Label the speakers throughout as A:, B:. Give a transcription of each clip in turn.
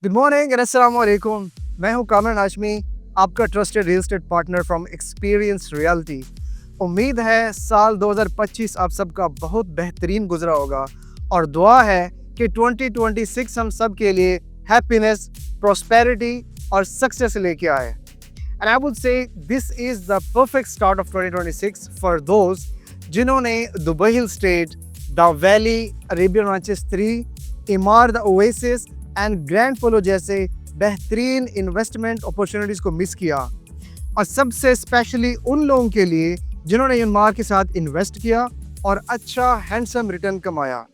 A: Good morning and अस्सलाम वालेकुम। मैं हूं कामरान हाशमी, आपका trusted real estate partner from experience realty. उम्मीद है साल 2025 आप सबका बहुत बेहतरीन गुजरा होगा और दुआ है कि 2026 हम सब के लिए हैप्पीनेस, प्रॉस्पेरिटी और सक्सेस लेके आए। And I would say this is the perfect start of 2026 for those जिन्होंने Dubai Hill Estate, the Valley, Arabian Ranches 3, Emaar, the Oasis and Grand Polo जैसे बेहतरीन इन्वेस्टमेंट अपॉर्चुनिटीज़ को मिस किया, और सबसे स्पेशली उन लोगों के लिए जिन्होंने इमार के साथ इन्वेस्ट किया और अच्छा हैंडसम रिटर्न कमाया,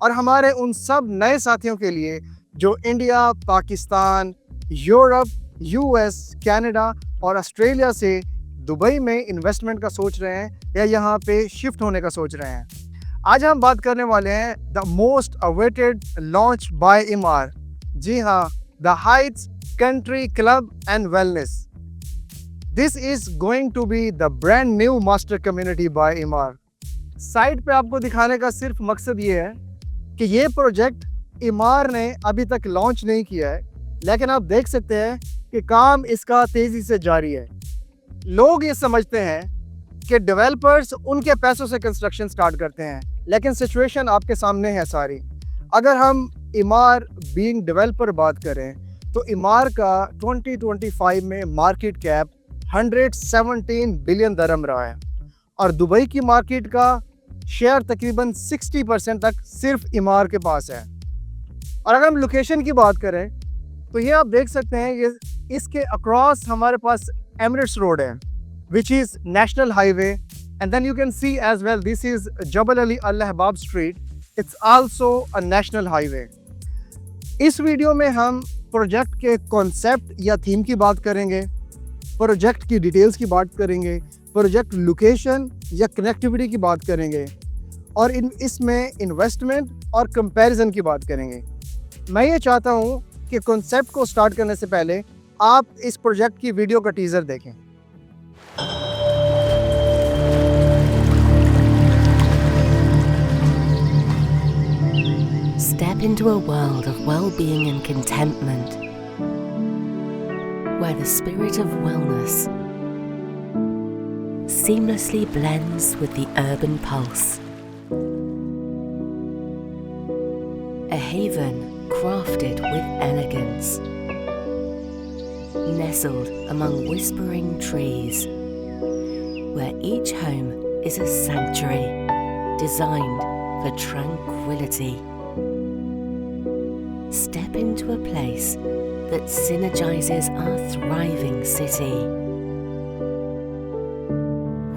A: और हमारे उन सब नए साथियों के लिए जो India, Pakistan, Europe, US, Canada और ऑस्ट्रेलिया से दुबई में इन्वेस्टमेंट का सोच रहे हैं या यहाँ पे शिफ्ट होने का सोच रहे हैं। आज हम बात करने वाले हैं the most awaited launch by Emaar. जी हाँ, the Heights Country Club and Wellness. This is going to be the brand new master community by Emaar. Site पे आपको दिखाने का सिर्फ मकसद ये है कि ये प्रोजेक्ट इमार ने अभी तक लॉन्च नहीं किया है, लेकिन आप देख सकते हैं कि काम इसका तेज़ी से जारी है। लोग ये समझते हैं कि डेवलपर्स उनके पैसों से कंस्ट्रक्शन स्टार्ट करते हैं, लेकिन सिचुएशन आपके सामने है सारी। अगर हम इमार बीइंग डेवलपर बात करें तो इमार का 2025 में मार्केट कैप 117 बिलियन दरम रहा है और दुबई की मार्केट का शेयर तकरीबन 60% तक सिर्फ इमार के पास है। और अगर हम लोकेशन की बात करें तो ये आप देख सकते हैं, ये इसके अक्रॉस हमारे पास एमिरेट्स रोड है which is national highway, and then you can see as well this is Jabal Ali Al Ahbab Street, it's also a national highway। इस वीडियो में हम प्रोजेक्ट के कॉन्सेप्ट या थीम की बात करेंगे, प्रोजेक्ट की डिटेल्स की बात करेंगे, प्रोजेक्ट लोकेशन या कनेक्टिविटी की बात करेंगे और इसमें इन्वेस्टमेंट और कंपैरिजन की बात करेंगे। मैं ये चाहता हूँ कि कॉन्सेप्ट को स्टार्ट करने से पहले आप इस प्रोजेक्ट की वीडियो का टीज़र देखें।
B: Step into a world of well-being and contentment, where the spirit of wellness seamlessly blends with the urban pulse. A haven crafted with elegance, nestled among whispering trees, where each home is a sanctuary designed for tranquility. Step into a place that synergizes our thriving city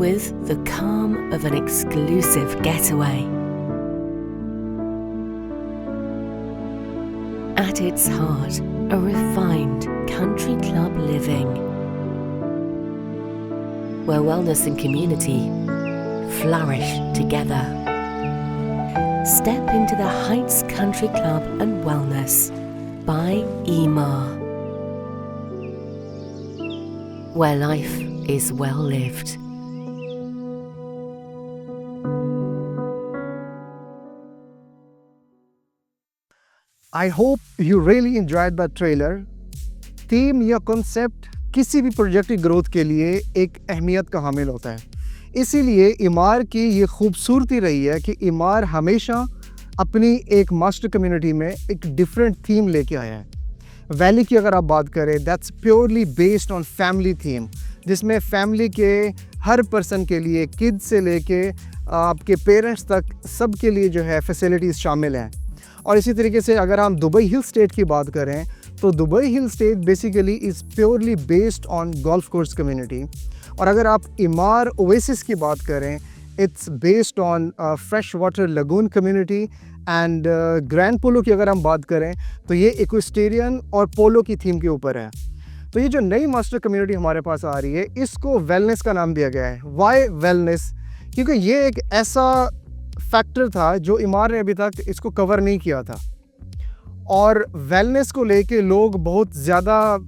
B: with the calm of an exclusive getaway. At its heart, a refined country club living, where wellness and community flourish together. Step into the Heights Country Club and Wellness by Emar, where life is well lived.
A: I hope you really enjoyed the trailer। Theme या concept किसी भी project की growth के लिए एक अहमियत का हामिल होता है, इसीलिए इमार की ये खूबसूरती रही है कि इमार हमेशा अपनी एक मास्टर कम्युनिटी में एक डिफरेंट थीम लेके आया है। वैली की अगर आप बात करें, that's purely based on family theme, जिसमें फैमिली के हर पर्सन के लिए, किड से लेके आपके पेरेंट्स तक, सब के लिए जो है फैसिलिटीज़ शामिल हैं। और इसी तरीके से अगर हम दुबई हिल स्टेट की बात करें तो Dubai Hill Estate basically is purely based on golf course community. और अगर आप इमार ओएसिस की बात करें, it's based on fresh water lagoon community. And Grand Polo की अगर हम बात करें तो ये इक्वेस्टेरियन और पोलो की थीम के ऊपर है। तो ये जो नई मास्टर कम्युनिटी हमारे पास आ रही है, इसको वेलनेस का नाम दिया गया है। Why wellness? क्योंकि ये एक ऐसा फैक्टर था जो इमार ने अभी तक इसको कवर नहीं किया था, और वेलनेस को लेके लोग बहुत ज़्यादा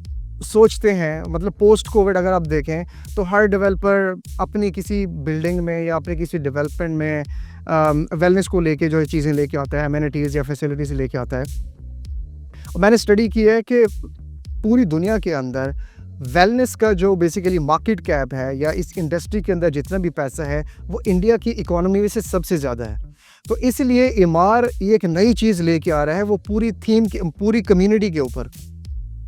A: सोचते हैं। मतलब पोस्ट कोविड अगर आप देखें तो हर डेवलपर अपनी किसी बिल्डिंग में या अपने किसी डेवलपमेंट में वेलनेस को लेके जो है चीज़ें लेके आता है, एमेनिटीज़ या फैसिलिटीज़ लेके आता है। मैंने स्टडी की है कि पूरी दुनिया के अंदर वेलनेस का जो बेसिकली मार्केट कैप है या इस इंडस्ट्री के अंदर जितना भी पैसा है वो इंडिया की इकोनॉमी में से सबसे ज़्यादा है। तो इसलिए एमआर ये एक नई चीज़ लेके आ रहा है, वो पूरी थीम के पूरी कम्युनिटी के ऊपर।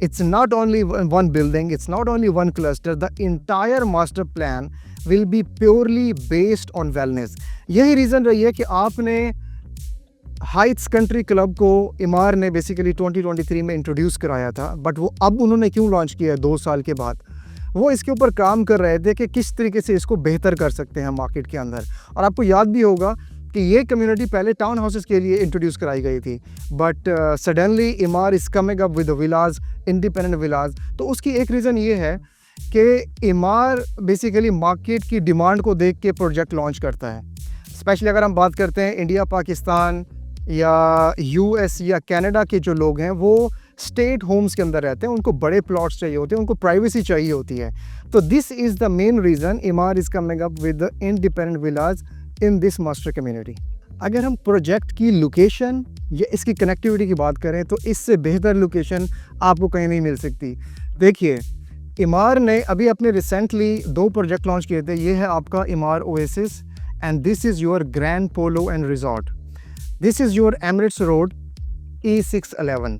A: It's not only one building, it's not only one cluster, the entire master plan will be purely based on wellness. यही रीज़न रही है कि आपने हाइट्स कंट्री क्लब को इमार ने बेसिकली 2023 में इंट्रोड्यूस कराया था, बट वो अब उन्होंने क्यों लॉन्च किया 2 साल के बाद? वो इसके ऊपर काम कर रहे थे कि किस तरीके से इसको बेहतर कर सकते हैं मार्केट के अंदर। और आपको याद भी होगा कि ये कम्युनिटी पहले टाउन हाउसेस के लिए इंट्रोड्यूस कराई गई थी, but suddenly Emaar is coming up with villas, independent villas. तो उसकी एक रीज़न ये है कि इमार बेसिकली मार्केट की डिमांड को देख के प्रोजेक्ट लॉन्च करता है। स्पेशली अगर हम बात करते हैं इंडिया, पाकिस्तान या यूएस या कनाडा के जो लोग हैं वो स्टेट होम्स के अंदर रहते हैं, उनको बड़े प्लॉट्स चाहिए होते हैं, उनको प्राइवेसी चाहिए होती है। तो this is the main reason Emaar is coming up with the independent villas in this master community. अगर हम प्रोजेक्ट की लोकेशन या इसकी कनेक्टिविटी की बात करें तो इससे बेहतर लोकेशन आपको कहीं नहीं मिल सकती। देखिए, इमार ने अभी अपने रिसेंटली 2 प्रोजेक्ट लॉन्च किए थे। ये है आपका Emaar Oasis and this is your Grand Polo and resort. This is your Emirates road E611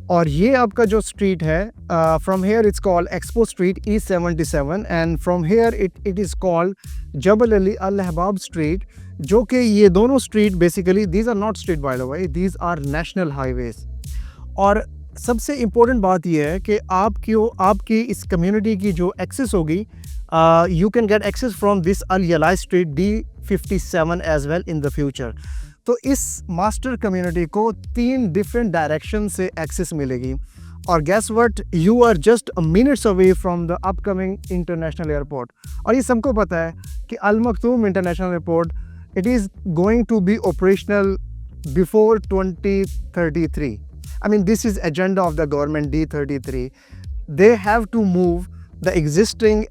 A: और ये आपका जो स्ट्रीट है from here it's called Expo street E77 and from here it is called Jebel Ali Al Ahbab street, जो कि ये दोनों street basically these are not street by the way, these are national highways. और सबसे important बात यह है कि आपकी इस कम्युनिटी की जो एक्सेस होगी, you can get access from this Al Yalayis street D57 as well in the future. तो इस मास्टर कम्युनिटी को 3 डिफरेंट डायरेक्शन से एक्सेस मिलेगी। और guess what, you are just minutes away from the upcoming international airport. और ये सबको पता है कि Al Maktoum international airport it is going to be operational before 2033। I mean, this is agenda of the government D33. They have to move the existing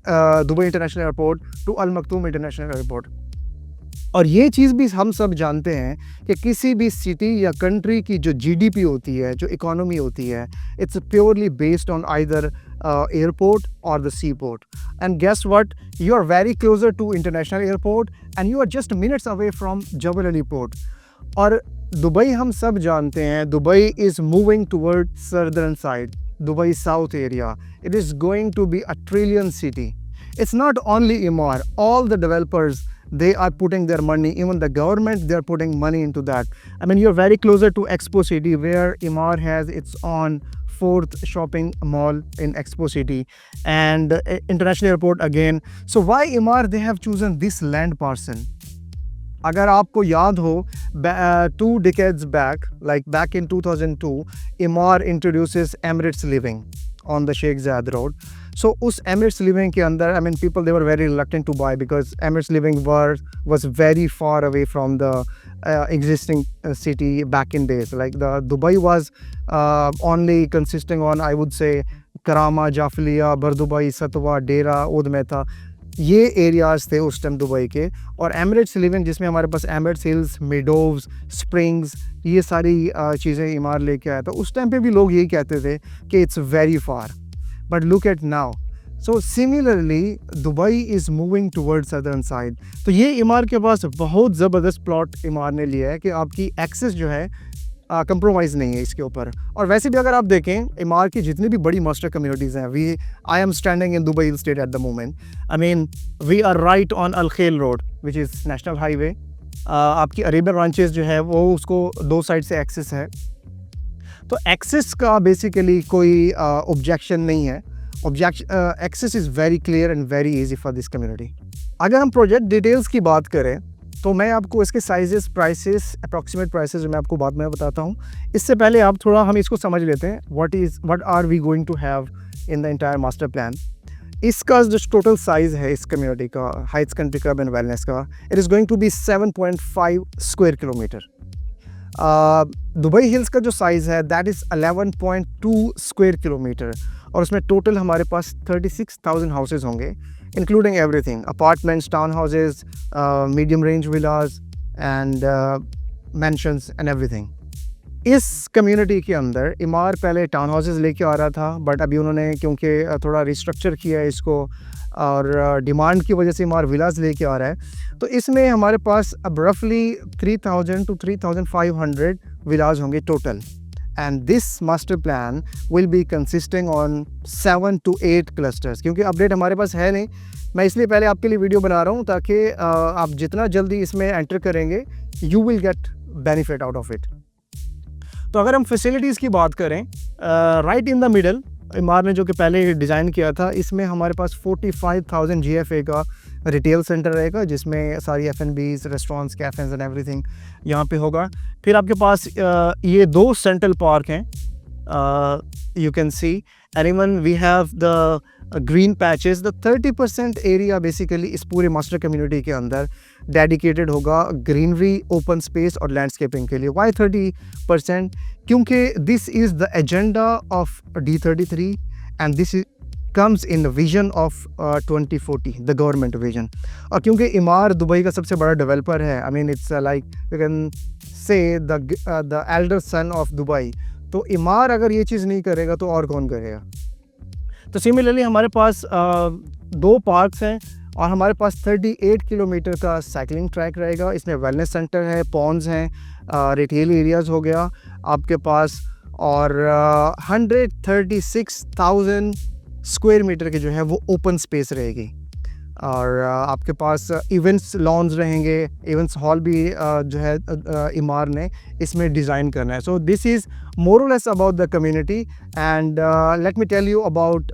A: Dubai International Airport to Al Maktoum International Airport. और ये चीज़ भी हम सब जानते हैं कि किसी भी सिटी या कंट्री की जो GDP होती है, जो इकोनॉमी होती है, it's purely based on either airport और the sea port. And guess what, you are very closer to international airport and you are just minutes away from Jebel Ali port. और Dubai हम सब जानते हैं, Dubai is moving toward southern side, Dubai South area. It is going to be a trillion city. It's not only Emaar, all the developers, they are putting their money, even the government, they are putting money into that. I mean, you're very closer to Expo City, where Emaar has its own 4th shopping mall in Expo City and International Airport again. So why Emaar, they have chosen this land parcel? अगर आपको याद हो 2 decades back, like back in 2002, Emaar introduces Emirates Living on the Sheikh Zayed Road. So उस Emirates Living के अंदर, I mean, people they were very reluctant to buy because Emirates Living was very far away from the existing city back in days. Like the Dubai was only consisting on, I would say, Karama, Jafliya, Bardubai, Satwa, Dera, Oud Mehta, ये areas थे उस time Dubai के। और Emirates living जिसमें हमारे पास Emirates hills, मेडोव्स, springs, ये सारी चीज़ें इमार लेके आया था। उस टाइम पे भी लोग यही कहते थे कि it's very far, but look at now. So similarly Dubai is moving toward southern side. तो ये इमार के पास बहुत ज़बरदस्त प्लॉट इमार ने लिया है कि आपकी एक्सेस जो है कंप्रोमाइज़ नहीं है इसके ऊपर। और वैसे भी अगर आप देखें इमार की जितनी भी बड़ी मास्टर कम्युनिटीज़ हैं, I am standing in Dubai Hill Estate at the moment. I mean, we are right on Al Khail road which is national highway. आपकी अरेबियन रांचेस जो है वो उसको 2 साइड से एक्सेस है। तो एक्सेस का बेसिकली कोई ऑब्जेक्शन नहीं है। Access is very clear and very easy for this community. अगर हम प्रोजेक्ट डिटेल्स की बात करें तो मैं आपको इसके साइजेस, प्राइसेस, अप्रॉक्सीमेट प्राइसेस मैं आपको बाद में बताता हूँ। इससे पहले आप थोड़ा हम इसको समझ लेते हैं, what are we going to have in the entire master plan. इसका जो टोटल साइज़ है इस कम्युनिटी का, Heights Country Club and Wellness का, it is going to be 7.5 square kilometre. Dubai Hills का जो साइज़ है दैट इज़ 11.2 स्क्वायर किलोमीटर और उसमें टोटल हमारे पास 36,000 हाउसेज होंगे, including everything: apartments, townhouses, medium range villas and mansions and everything. इस community के अंदर इमार पहले टाउन हाउसेस लेके आ रहा था, बट अभी उन्होंने क्योंकि थोड़ा रिस्ट्रक्चर किया है इसको और डिमांड की वजह से इमार विलास लेके आ रहा है। तो इसमें हमारे पास अब रफली 3000 to 3500 विलास होंगे total, and this master plan will be consisting on 7 to 8 clusters. क्योंकि अपडेट हमारे पास है नहीं, मैं इसलिए पहले आपके लिए वीडियो बना रहा हूँ ताकि आप जितना जल्दी इसमें एंटर करेंगे you will get benefit out of it. तो अगर हम फैसिलिटीज़ की बात करें, राइट इन द मिडल इमार ने जो कि पहले डिज़ाइन किया था, इसमें हमारे पास 45,000 GFA का रिटेल सेंटर रहेगा, जिसमें सारी F&Bs, restaurants, cafes and everything यहाँ पे होगा। फिर आपके पास ये 2 सेंट्रल पार्क हैं, you can see, and even we have the green patches. The 30% area basically इस पूरे मास्टर कम्युनिटी के अंदर डेडिकेटेड होगा ग्रीनरी, ओपन स्पेस और लैंडस्केपिंग के लिए। वाई 30%? क्योंकि this is the agenda of D33 and this comes in vision of 2040, the government vision. और क्योंकि इमार दुबई का सबसे बड़ा डेवलपर है, I mean it's like we can say the elder son of Dubai, तो Emaar अगर ये चीज़ नहीं करेगा तो और कौन करेगा। तो सिमिलरली हमारे पास 2 पार्क्स हैं और हमारे पास 38 किलोमीटर का साइकिलिंग ट्रैक रहेगा। इसमें वेलनेस सेंटर है, पॉन्ड्स हैं, रिटेल एरियाज़ हो गया आपके पास, और 136,000 स्क्वायर मीटर की जो है वो ओपन स्पेस रहेगी। और आपके पास इवेंट्स लॉन्स रहेंगे, इवेंट्स हॉल भी जो है इमार ने इसमें डिज़ाइन करना है। So this is more or less about the community, and let me tell you about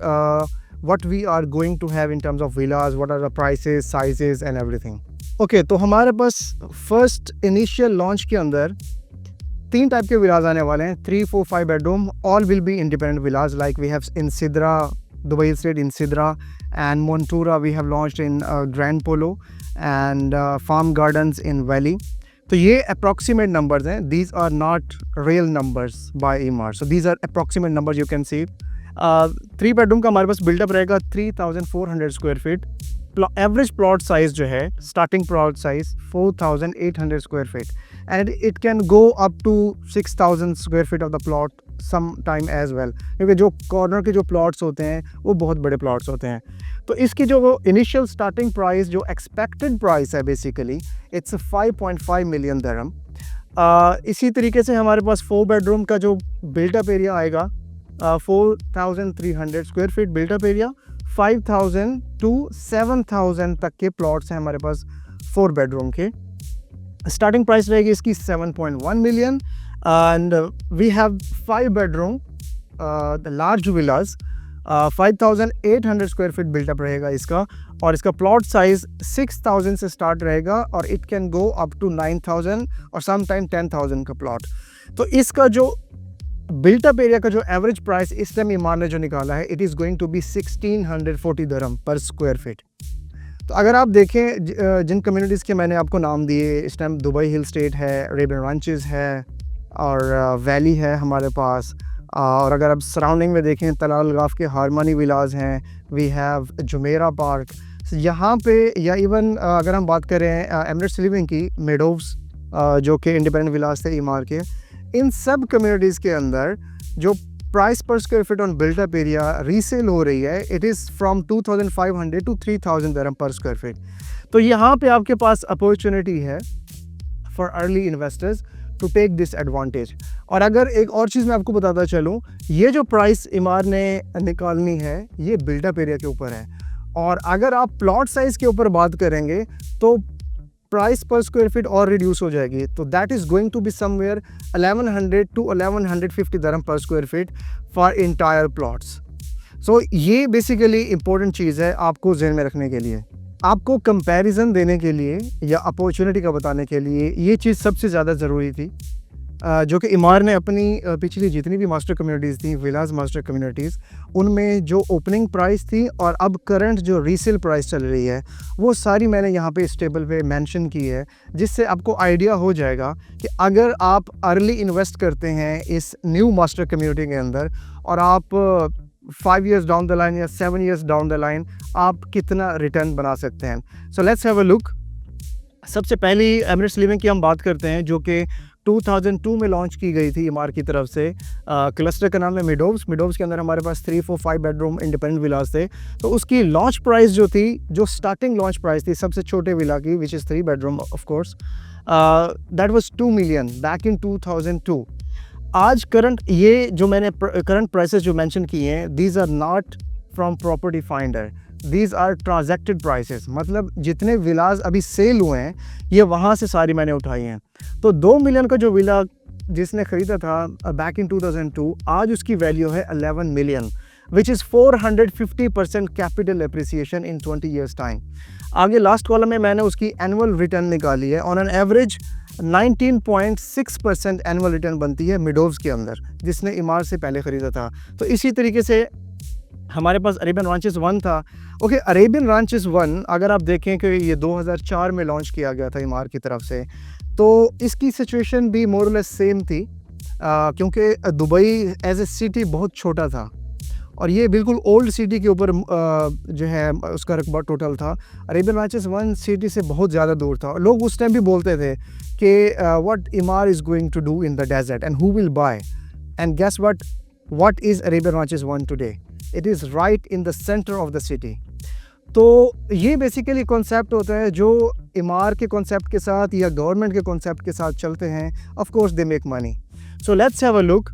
A: what we are going to have in terms of villas, what are the prices, sizes and everything. Okay, तो हमारे पास first initial launch के अंदर 3 type के विलास आने वाले हैं, 3, 4, 5 bedroom, all will be independent villas like we have in Sidra, Dubai Estate in Sidra, and Montura we have launched in Grand Polo, and Farm Gardens in Valley. तो ये approximate numbers हैं, these are not real numbers by Emaar, so these are approximate numbers you can see. 3 bedroom का हमारे पास build up रहेगा 3400 square feet. Average plot size जो है, starting plot size 4800 square feet, and it can go up to 6000 square feet of the plot some time as well, क्योंकि जो corner के जो प्लॉट्स होते हैं वो बहुत बड़े प्लॉट्स होते हैं। तो इसकी जो इनिशियल स्टार्टिंग प्राइस, जो एक्सपेक्टेड प्राइस है बेसिकली, इट्स 5.5 मिलियन दिरहम। इसी तरीके से हमारे पास 4 बेडरूम का जो बिल्टअप एरिया आएगा 4300 square feet built up area, 5000 to 7000 तक के प्लॉट्स हैं हमारे पास 4 बेडरूम के। स्टार्टिंग प्राइस रहेगी इसकी 7.1 million, and we have 5 bedroom the large villas, 5800 square feet built up रहेगा इसका, और इसका प्लॉट साइज़ 6000 से स्टार्ट रहेगा और it can go up to 9000 और सम टाइम 10,000 का प्लॉट। तो इसका जो बिल्टअप एरिया का जो एवरेज प्राइस इस टाइम इमार ने जो निकाला है, it is going to be 1640 dirham per square feet. तो अगर आप देखें जिन कम्युनिटीज़ के मैंने आपको नाम दिए इस टाइम, दुबई हिल स्टेट है, रेबन रांचेस है और वैली है हमारे पास, और अगर आप सराउंडिंग में देखें तलाल गाफ के हारमानी विलाज हैं, वी हैव जुमेरा पार्क यहाँ पे, या इवन अगर हम बात करें एमिरेट्स लिविंग की, मेडोव्स जो कि इंडिपेंडेंट विलाज थे इमार के, इन सब कम्युनिटीज़ के अंदर जो price per square feet on built up area resale हो रही है, it is from 2500 to 3000 dirham per square feet. तो यहाँ पे आपके पास अपॉर्चुनिटी है for early investors to take this advantage. और अगर एक और चीज़ मैं आपको बताता चलूँ, ये जो प्राइस इमार ने निकालनी है ये बिल्टअप एरिया के ऊपर है, और अगर आप प्लॉट साइज़ के ऊपर बात करेंगे तो प्राइस पर स्क्वायर फीट और रिड्यूस हो जाएगी। तो that is going to be somewhere 1100 to 1150 dirham per square feet for entire plots. So ये बेसिकली इंपॉर्टेंट चीज़ है आपको जहन में रखने के लिए, आपको कंपैरिजन देने के लिए या अपॉर्चुनिटी का बताने के लिए ये चीज़ सबसे ज़्यादा ज़रूरी थी, जो कि इमार ने अपनी पिछली जितनी भी मास्टर कम्युनिटीज़ थी, विलास मास्टर कम्युनिटीज़, उनमें जो ओपनिंग प्राइस थी और अब करंट जो रीसेल प्राइस चल रही है, वो सारी मैंने यहाँ पे इस टेबल पे मेंशन की है, जिससे आपको आइडिया हो जाएगा कि अगर आप अर्ली इन्वेस्ट करते हैं इस न्यू मास्टर कम्युनिटी के अंदर और आप 5 years डाउन द लाइन या 7 years डाउन द लाइन आप कितना रिटर्न बना सकते हैं। So let's have a look. सबसे पहली एमिरेट्स लिविंग की हम बात करते हैं, जो कि 2002 में लॉन्च की गई थी इमार की तरफ से। क्लस्टर का नाम है मिडोव्स। मिडोव्स के अंदर हमारे पास 3, 4, 5 बेडरूम इंडिपेंडेंट विलास थे। तो उसकी लॉन्च प्राइस जो थी, जो स्टार्टिंग लॉन्च प्राइस थी सबसे छोटे विला की, which is 3 bedroom of course, that was 2 million back in 2002। आज करंट ये जो मैंने करंट प्राइसेस जो मेंशन किए हैं, these are not from Property Finder, these are transacted prices. मतलब जितने विलास अभी सेल हुए हैं ये वहाँ से सारी मैंने उठाई हैं। तो 2 मिलियन का जो विला जिसने ख़रीदा था बैक इन 2002, आज उसकी वैल्यू है 11 million, which is 450% capital appreciation in 20 years time. आगे लास्ट कॉलम में मैंने उसकी एनुअल रिटर्न निकाली है। On an average 19.6% annual return बनती है मिडोव्स के अंदर, जिसने इमार से पहले ख़रीदा था। तो इसी तरीके से हमारे पास अरेबियन रांचेस 1 था। ओके, अरेबियन रांचेस 1 अगर आप देखें कि ये 2004 में लॉन्च किया गया था इमार की तरफ से, तो इसकी सिचुएशन भी मोर लेस सेम थी, क्योंकि दुबई एज ए सिटी बहुत छोटा था और ये बिल्कुल ओल्ड सिटी के ऊपर जो है उसका रकबा टोटल था। अरेबियन रांचेस 1 सिटी से बहुत ज़्यादा दूर था। लोग उस टाइम भी बोलते थे कि what Emaar is going to do in the desert and who will buy, and guess what is Arabian Ranches 1 today? It is right in the centre of the city. तो ये बेसिकली कॉन्सेप्ट होता है जो इमार के concept के साथ या government के कॉन्सेप्ट के साथ चलते हैं। Of course they make money. So let's have a look.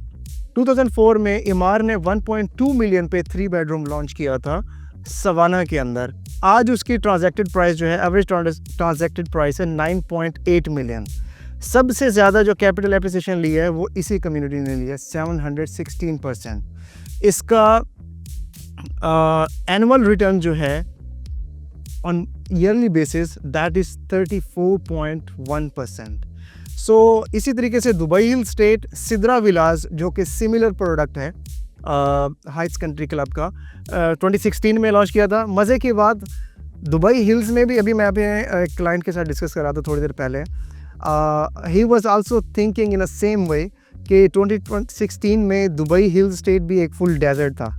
A: 2004 में इमार ने 1.2 मिलियन पे 3 बेडरूम लॉन्च किया था सवाना के अंदर। आज उसकी ट्रांजैक्टेड प्राइस जो है, एवरेज ट्रांजैक्टेड प्राइस है 9.8 मिलियन। सबसे ज़्यादा जो कैपिटल एप्रिसिएशन ली है वो इसी कम्युनिटी ने लिया है, 716%। इसका एनुअल रिटर्न जो है on yearly basis that is 34.1%। सो इसी तरीके से दुबई हिल स्टेट सिद्रा विलास जो कि सिमिलर प्रोडक्ट है हाइट्स कंट्री क्लब का, 2016 में लॉन्च किया था। मज़े की बात, दुबई हिल्स में भी अभी मैं अपने एक क्लाइंट के साथ डिस्कस कर रहा था थोड़ी देर पहले, he was also thinking in a same way कि 2016 में दुबई हिल स्टेट भी एक फुल डेजर्ट था।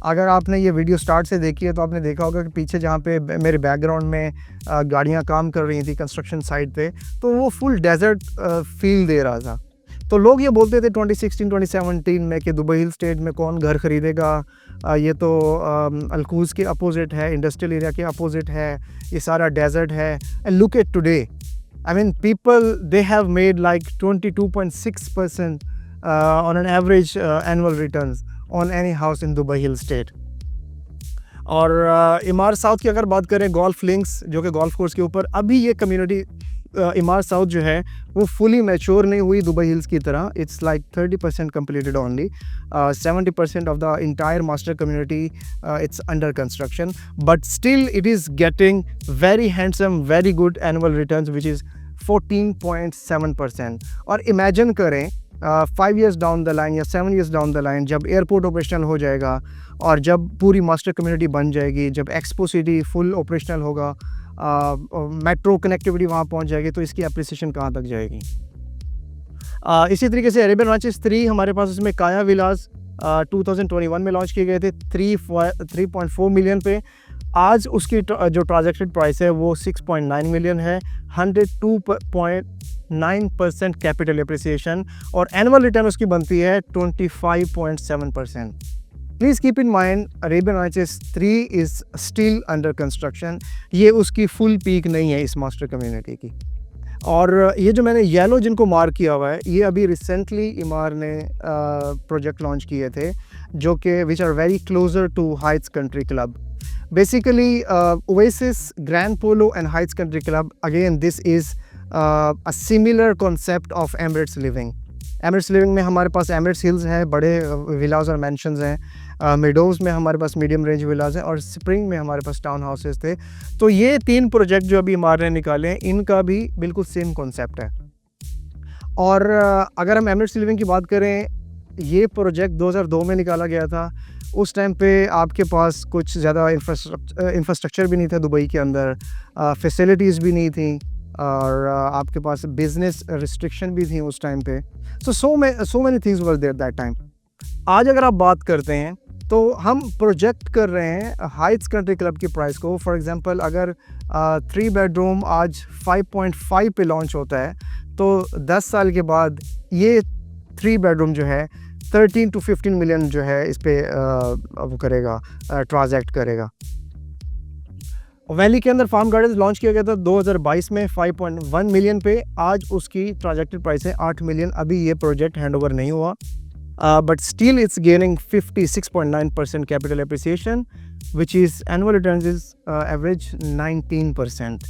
A: अगर आपने ये वीडियो स्टार्ट से देखी है तो आपने देखा होगा कि पीछे जहाँ पे मेरे बैकग्राउंड में गाड़ियाँ काम कर रही थी कंस्ट्रक्शन साइट पे, तो वो फुल डेजर्ट फील दे रहा था। तो लोग ये बोलते थे 2016-2017 में कि दुबई हिल स्टेट में कौन घर ख़रीदेगा, ये तो अलकूज़ के अपोजिट है, इंडस्ट्रियल एरिया के अपोजिट है, ये सारा डेजर्ट है। And look at today, I mean people they have made like 22.6% on an average annual returns on any house in Dubai Hill state. और इमार साउथ की अगर बात करें, गोल्फ लिंक्स जो कि गोल्फ कोर्स के ऊपर, अभी ये कम्युनिटी इमार साउथ जो है वो फुली मैच्योर नहीं हुई दुबई हिल्स की तरह। It's like 30% completed only, 70% of the entire master community it's under construction, but still it is getting very handsome, very good annual returns which is 14.7%। और imagine करें 5 years down the line या 7 years down the line जब airport operational हो जाएगा और जब पूरी master community बन जाएगी, जब एक्सपो सिटी फुल ऑपरेशनल होगा, मेट्रो कनेक्टिविटी वहाँ पहुँच जाएगी, तो इसकी एप्रिसिएशन कहाँ तक जाएगी। इसी तरीके से अरेबियन रांचेस 3 हमारे पास, उसमें काया विलास 2021 में लॉन्च किए गए थे 3.4 मिलियन पे। आज उसकी जो ट्रांजैक्टेड प्राइस है वो 6.9 मिलियन है, 102.9% कैपिटल एप्रिसिएशन, और एनुअल रिटर्न उसकी बनती है 25.7%। Please keep in mind Arabian Ranches 3 is still under construction. ये उसकी फुल पीक नहीं है इस मास्टर कम्युनिटी की। और ये जो मैंने येलो जिनको मार्क किया हुआ है, ये अभी रिसेंटली इमार ने प्रोजेक्ट लॉन्च किए थे जो कि which are very closer to Heights Country Club. Basically, Oasis, Grand Polo and Heights Country Club, again this is a similar concept of Emirates Living। Emirates Living में हमारे पास Emirates Hills है, बड़े विलास और mansions हैं, मिडोव्स में हमारे पास मीडियम रेंज विलास हैं, और स्प्रिंग में हमारे पास टाउन हाउसेस थे। तो ये 3 प्रोजेक्ट जो अभी इमार ने निकाले हैं, इनका भी बिल्कुल सेम कॉन्सेप्ट है। और अगर हम Emirates Living की बात करें, ये प्रोजेक्ट 2002 में निकाला गया था। उस टाइम पे आपके पास कुछ ज़्यादा इंफ्रास्ट्रक्चर भी नहीं था दुबई के अंदर, फैसिलिटीज़ भी नहीं थी, और आपके पास बिज़नेस रिस्ट्रिक्शन भी थी उस टाइम पे। So many things were there that time. आज अगर आप बात करते हैं तो हम प्रोजेक्ट कर रहे हैं हाइट्स कंट्री क्लब की प्राइस को। फॉर एग्जांपल, अगर 3 बेडरूम आज 5.5 पे लॉन्च होता है, तो 10 साल के बाद ये 3 बेडरूम जो है 13 to 15 मिलियन जो है इस पे वो करेगा, ट्रांजैक्ट करेगा। वैली के अंदर फार्म गार्डन्स लॉन्च किया गया था 2022 में 5.1 मिलियन पे। आज उसकी ट्रांजैक्टेड प्राइस है 8 मिलियन। अभी ये प्रोजेक्ट हैंडओवर नहीं हुआ, but still it's gaining 56.9% capital appreciation, which is annual returns is average 19%.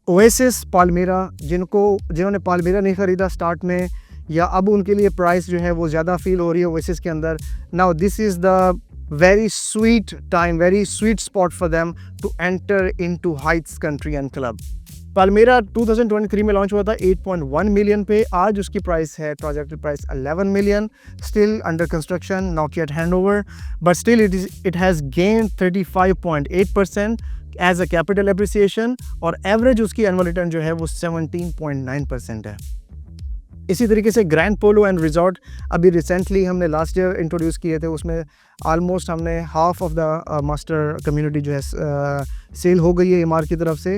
A: Oasis palmyra, जिन्होंने पाल्मेरा नहीं ख़रीदा स्टार्ट में, या अब उनके लिए प्राइस जो है वो ज़्यादा फील हो रही है ओएसिस के अंदर। Now this is the very sweet time, very sweet spot for them to enter into Heights Country and Club. Palmyra 2023 में लॉन्च हुआ था 8.1 मिलियन पे। आज उसकी प्राइस है, projected price 11 million. Still under construction, not yet handover, but still it has gain 35.8% as a capital appreciation, और average उसकी annual return जो है वो 17.9% है। इसी तरीके से ग्रैंड पोलो एंड रिजॉर्ट अभी रिसेंटली हमने लास्ट ईयर इंट्रोड्यूस किए थे। उसमें ऑलमोस्ट हमने half of the master community जो है सेल हो गई है इमार की तरफ से।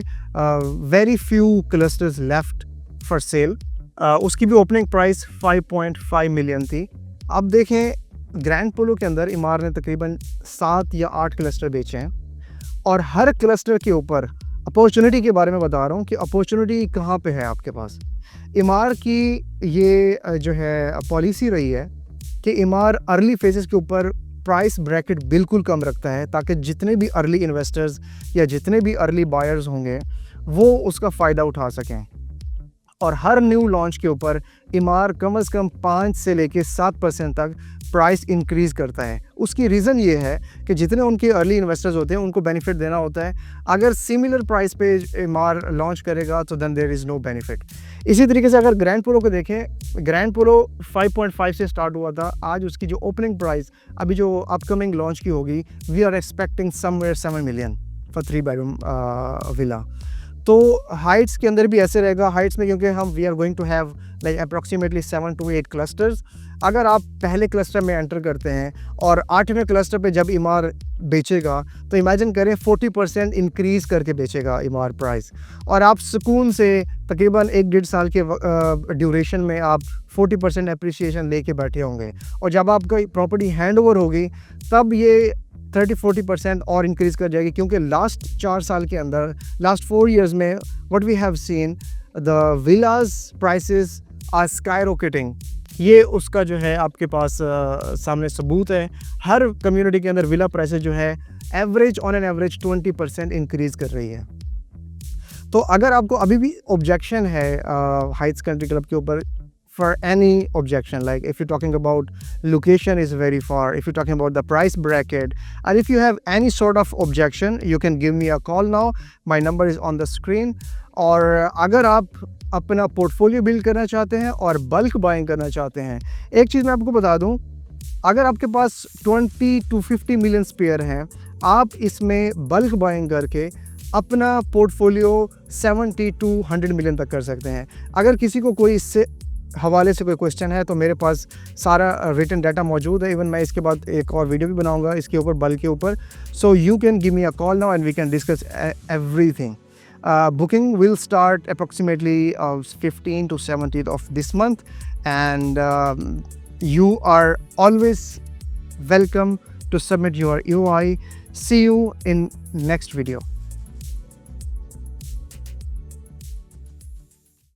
A: Very few clusters left for sale. उसकी भी ओपनिंग प्राइस 5.5 मिलियन थी। अब देखें, ग्रैंड पोलो के अंदर इमार ने तकरीबन 7 या 8 क्लस्टर बेचे हैं, और हर क्लस्टर के ऊपर अपॉर्चुनिटी के बारे में बता रहा हूँ कि अपॉर्चुनिटी कहाँ पे है आपके पास। इमार की ये जो है पॉलिसी रही है कि इमार अर्ली फेजेस के ऊपर प्राइस ब्रैकेट बिल्कुल कम रखता है, ताकि जितने भी अर्ली इन्वेस्टर्स या जितने भी अर्ली बायर्स होंगे वो उसका फ़ायदा उठा सकें। और हर न्यू लॉन्च के ऊपर इमार कम से कम 5 से लेके 7% तक प्राइस इंक्रीज़ करता है। उसकी रीज़न ये है कि जितने उनके अर्ली इन्वेस्टर्स होते हैं उनको बेनिफिट देना होता है। अगर सिमिलर प्राइस पे इमार लॉन्च करेगा तो then there is no benefit. इसी तरीके से अगर ग्रैंड पोलो को देखें, ग्रैंड पोलो 5.5 से स्टार्ट हुआ था। आज उसकी जो ओपनिंग प्राइस अभी जो अपकमिंग लॉन्च की होगी, we are expecting somewhere 7 million for 3 bedroom villa. तो हाइट्स के अंदर भी ऐसे रहेगा। हाइट्स में क्योंकि हम we are going to have like approximately 7 to 8 clusters. अगर आप पहले क्लस्टर में एंटर करते हैं और 8वें क्लस्टर पे जब इमार बेचेगा तो इमेजिन करें 40% इंक्रीज़ करके बेचेगा इमार प्राइस, और आप सुकून से तकरीबन 1-1.5 साल के ड्यूरेशन में आप 40% एप्रिसिएशन लेके बैठे होंगे। और जब आपका प्रॉपर्टी हैंड ओवर होगी तब ये 30-40% और इंक्रीज़ कर जाएगी, क्योंकि लास्ट 4 साल के अंदर, लास्ट 4 ईयर्स में what we have seen the villas prices are skyrocketing. ये उसका जो है आपके पास सामने सबूत है। हर कम्युनिटी के अंदर विला प्राइसेस जो है average on an average 20% increase कर रही है। तो अगर आपको अभी भी ऑब्जेक्शन है हाइट्स कंट्री क्लब के ऊपर, for any objection, like if you're talking about location is very far, if you're talking about the price bracket, and if you have any sort of objection, you can give me a call now. My number is on the screen. और अगर आप अपना portfolio build करना चाहते हैं और bulk buying करना चाहते हैं, एक चीज़ मैं आपको बता दूं, अगर आपके पास 20 to 50 मिलियन स्पेयर हैं, आप इसमें बल्क बाइंग करके अपना पोर्टफोलियो 70 to 100 मिलियन तक कर सकते हैं। अगर किसी को कोई इससे हवाले से कोई क्वेश्चन है तो मेरे पास सारा रिटन डाटा मौजूद है। इवन मैं इसके बाद एक और वीडियो भी बनाऊंगा इसके ऊपर, बल के ऊपर। So you can give me a call now and we can discuss everything. Booking will start approximately 15th to 17th of this month, and you are always welcome to submit your UI. See you in next video.